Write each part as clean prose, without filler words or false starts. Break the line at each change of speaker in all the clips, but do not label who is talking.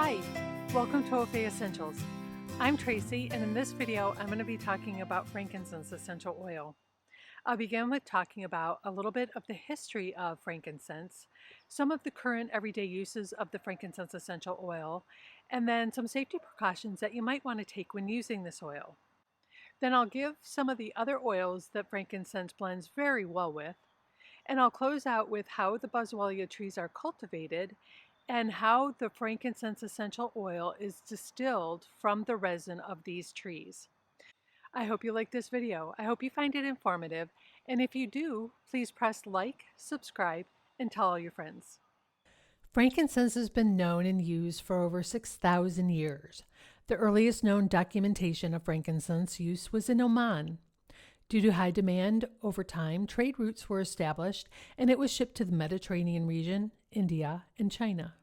Hi, welcome to Ehyptian Essentials. I'm Tracy, and in this video, I'm going to be talking about frankincense essential oil. I'll begin with talking about a little bit of the history of frankincense, some of the current everyday uses of the frankincense essential oil, and then some safety precautions that you might want to take when using this oil. Then I'll give some of the other oils that frankincense blends very well with, and I'll close out with how the Boswellia trees are cultivated and how the frankincense essential oil is distilled from the resin of these trees. I hope you like this video. I hope you find it informative, and if you do, please press like, subscribe, and tell all your friends. Frankincense has been known and used for over 6,000 years. The earliest known documentation of frankincense use was in Oman. Due to high demand over time, trade routes were established, and it was shipped to the Mediterranean region, India, and China.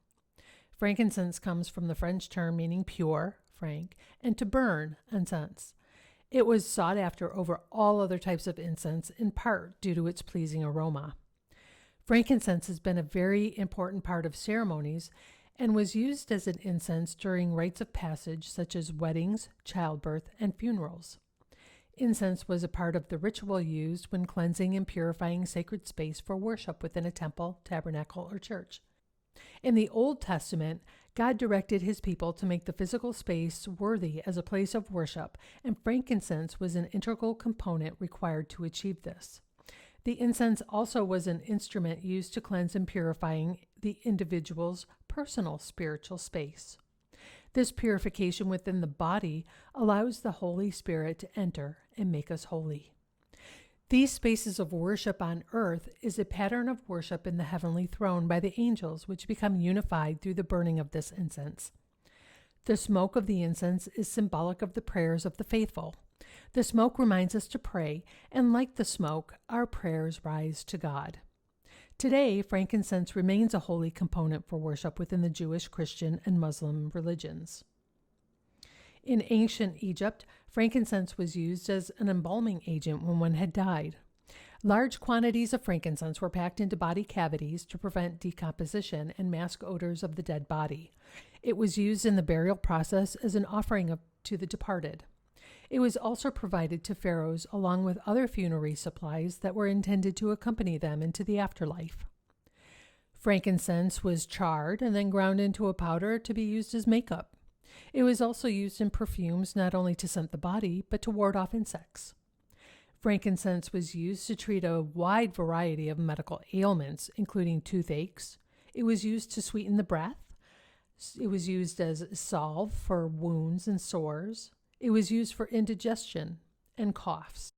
Frankincense comes from the French term meaning pure, frank, and to burn, incense. It was sought after over all other types of incense, in part due to its pleasing aroma. Frankincense has been a very important part of ceremonies and was used as an incense during rites of passage such as weddings, childbirth, and funerals. Incense was a part of the ritual used when cleansing and purifying sacred space for worship within a temple, tabernacle, or church. In the Old Testament, God directed his people to make the physical space worthy as a place of worship, and frankincense was an integral component required to achieve this. The incense also was an instrument used to cleanse and purifying the individual's personal spiritual space. This purification within the body allows the Holy Spirit to enter and make us holy. These spaces of worship on earth is a pattern of worship in the heavenly throne by the angels, which become unified through the burning of this incense. The smoke of the incense is symbolic of the prayers of the faithful. The smoke reminds us to pray, and like the smoke, our prayers rise to God. Today, frankincense remains a holy component for worship within the Jewish, Christian, and Muslim religions. In ancient Egypt, frankincense was used as an embalming agent when one had died. Large quantities of frankincense were packed into body cavities to prevent decomposition and mask odors of the dead body. It was used in the burial process as an offering to the departed. It was also provided to pharaohs along with other funerary supplies that were intended to accompany them into the afterlife. Frankincense was charred and then ground into a powder to be used as makeup. It was also used in perfumes not only to scent the body, but to ward off insects. Frankincense was used to treat a wide variety of medical ailments, including toothaches. It was used to sweeten the breath. It was used as salve for wounds and sores. It was used for indigestion and coughs.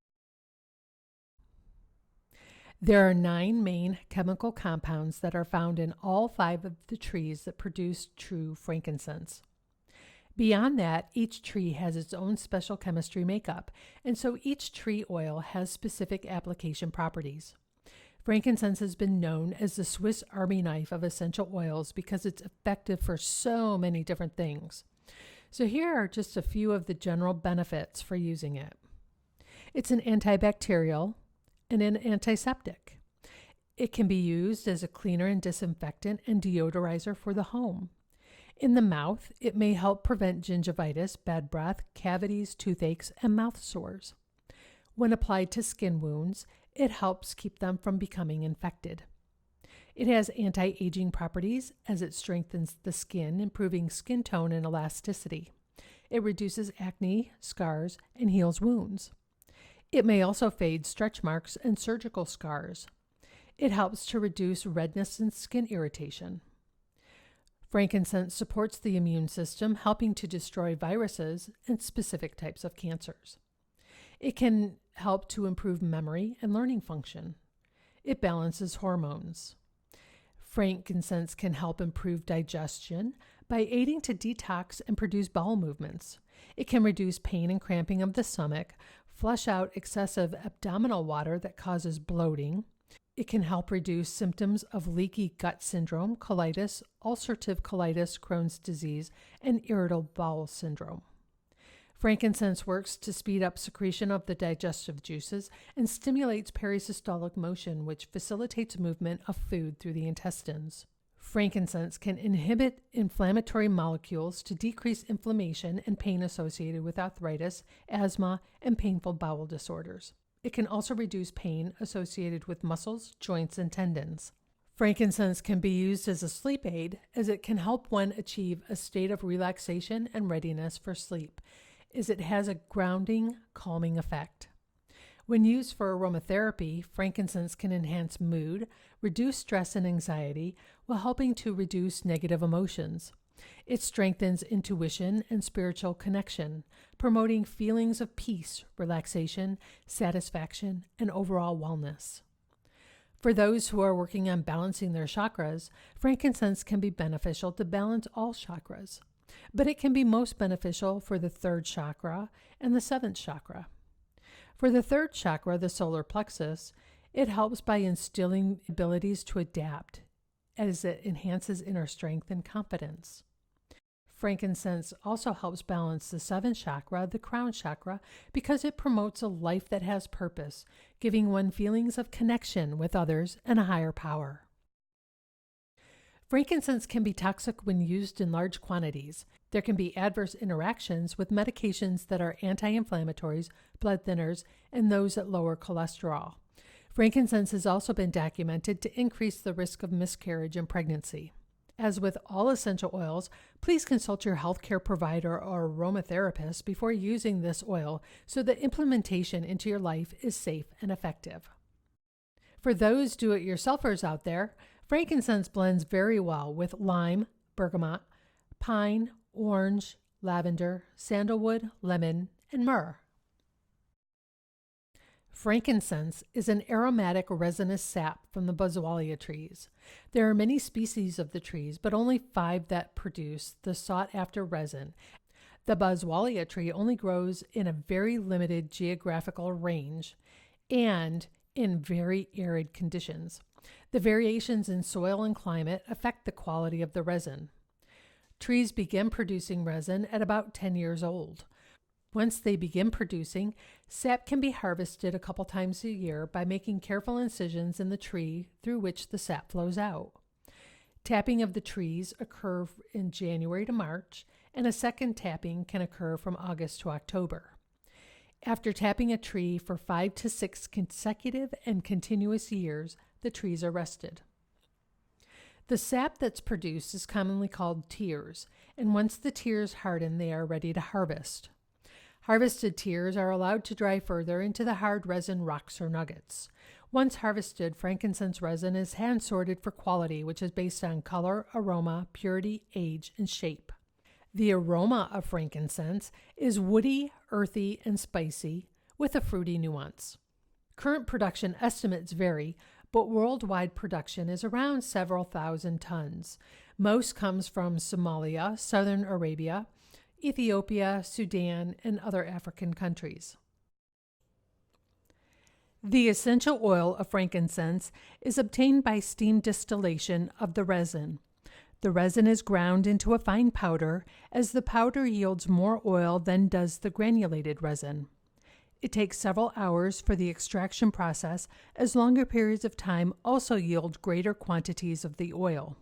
There are 9 main chemical compounds that are found in all 5 of the trees that produce true frankincense. Beyond that, each tree has its own special chemistry makeup, and so each tree oil has specific application properties. Frankincense has been known as the Swiss Army knife of essential oils because it's effective for so many different things. So here are just a few of the general benefits for using it. It's an antibacterial and an antiseptic. It can be used as a cleaner and disinfectant and deodorizer for the home. In the mouth, it may help prevent gingivitis, bad breath, cavities, toothaches, and mouth sores. When applied to skin wounds, it helps keep them from becoming infected. It has anti-aging properties as it strengthens the skin, improving skin tone and elasticity. It reduces acne, scars, and heals wounds. It may also fade stretch marks and surgical scars. It helps to reduce redness and skin irritation. Frankincense supports the immune system, helping to destroy viruses and specific types of cancers. It can help to improve memory and learning function. It balances hormones. Frankincense can help improve digestion by aiding to detox and produce bowel movements. It can reduce pain and cramping of the stomach, flush out excessive abdominal water that causes bloating. It can help reduce symptoms of leaky gut syndrome, colitis, ulcerative colitis, Crohn's disease, and irritable bowel syndrome. Frankincense works to speed up secretion of the digestive juices and stimulates perisystolic motion, which facilitates movement of food through the intestines. Frankincense can inhibit inflammatory molecules to decrease inflammation and pain associated with arthritis, asthma, and painful bowel disorders. It can also reduce pain associated with muscles, joints, and tendons. Frankincense can be used as a sleep aid, as it can help one achieve a state of relaxation and readiness for sleep, as it has a grounding, calming effect. When used for aromatherapy, frankincense can enhance mood, reduce stress and anxiety, while helping to reduce negative emotions. It strengthens intuition and spiritual connection, promoting feelings of peace, relaxation, satisfaction, and overall wellness. For those who are working on balancing their chakras, frankincense can be beneficial to balance all chakras, but it can be most beneficial for the third chakra and the seventh chakra. For the third chakra, the solar plexus, it helps by instilling abilities to adapt, as it enhances inner strength and confidence. Frankincense also helps balance the seventh chakra, the crown chakra, because it promotes a life that has purpose, giving one feelings of connection with others and a higher power. Frankincense can be toxic when used in large quantities. There can be adverse interactions with medications that are anti-inflammatories, blood thinners, and those that lower cholesterol. Frankincense has also been documented to increase the risk of miscarriage and pregnancy. As with all essential oils, please consult your healthcare provider or aromatherapist before using this oil so that implementation into your life is safe and effective. For those do-it-yourselfers out there, frankincense blends very well with lime, bergamot, pine, orange, lavender, sandalwood, lemon, and myrrh. Frankincense is an aromatic resinous sap from the Boswellia trees. There are many species of the trees, but only 5 that produce the sought-after resin. The Boswellia tree only grows in a very limited geographical range and in very arid conditions. The variations in soil and climate affect the quality of the resin. Trees begin producing resin at about 10 years old. Once they begin producing, sap can be harvested a couple times a year by making careful incisions in the tree through which the sap flows out. Tapping of the trees occur in January to March, and a second tapping can occur from August to October. After tapping a tree for 5 to 6 consecutive and continuous years, the trees are rested. The sap that's produced is commonly called tears, and once the tears harden, they are ready to harvest. Harvested tears are allowed to dry further into the hard resin rocks or nuggets. Once harvested, frankincense resin is hand-sorted for quality, which is based on color, aroma, purity, age, and shape. The aroma of frankincense is woody, earthy, and spicy, with a fruity nuance. Current production estimates vary, but worldwide production is around several thousand tons. Most comes from Somalia, Southern Arabia, Ethiopia, Sudan, and other African countries. The essential oil of frankincense is obtained by steam distillation of the resin. The resin is ground into a fine powder, as the powder yields more oil than does the granulated resin. It takes several hours for the extraction process, as longer periods of time also yield greater quantities of the oil.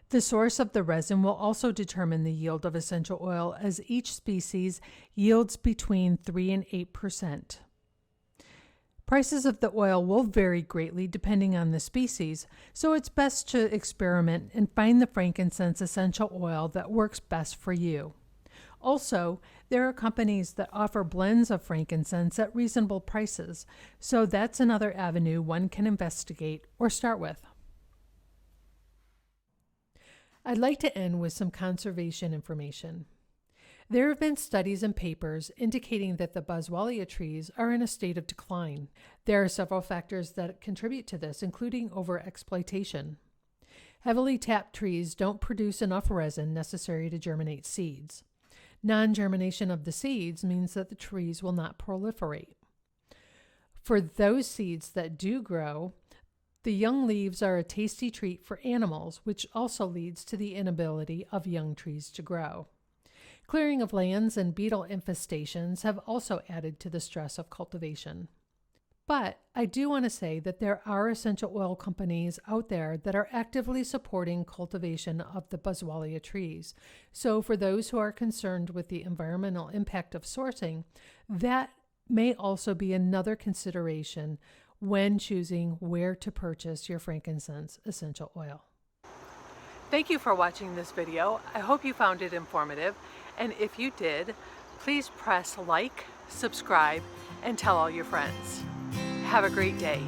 The source of the resin will also determine the yield of essential oil, as each species yields between 3 and 8%. Prices of the oil will vary greatly depending on the species, so it's best to experiment and find the frankincense essential oil that works best for you. Also, there are companies that offer blends of frankincense at reasonable prices, so that's another avenue one can investigate or start with. I'd like to end with some conservation information. There have been studies and papers indicating that the Boswellia trees are in a state of decline. There are several factors that contribute to this, including overexploitation. Heavily tapped trees don't produce enough resin necessary to germinate seeds. Non-germination of the seeds means that the trees will not proliferate. For those seeds that do grow, the young leaves are a tasty treat for animals, which also leads to the inability of young trees to grow. Clearing of lands and beetle infestations have also added to the stress of cultivation. But I do want to say that there are essential oil companies out there that are actively supporting cultivation of the Boswellia trees. So for those who are concerned with the environmental impact of sourcing, that may also be another consideration when choosing where to purchase your frankincense essential oil. Thank you for watching this video. I hope you found it informative. And if you did, please press like, subscribe, and tell all your friends. Have a great day.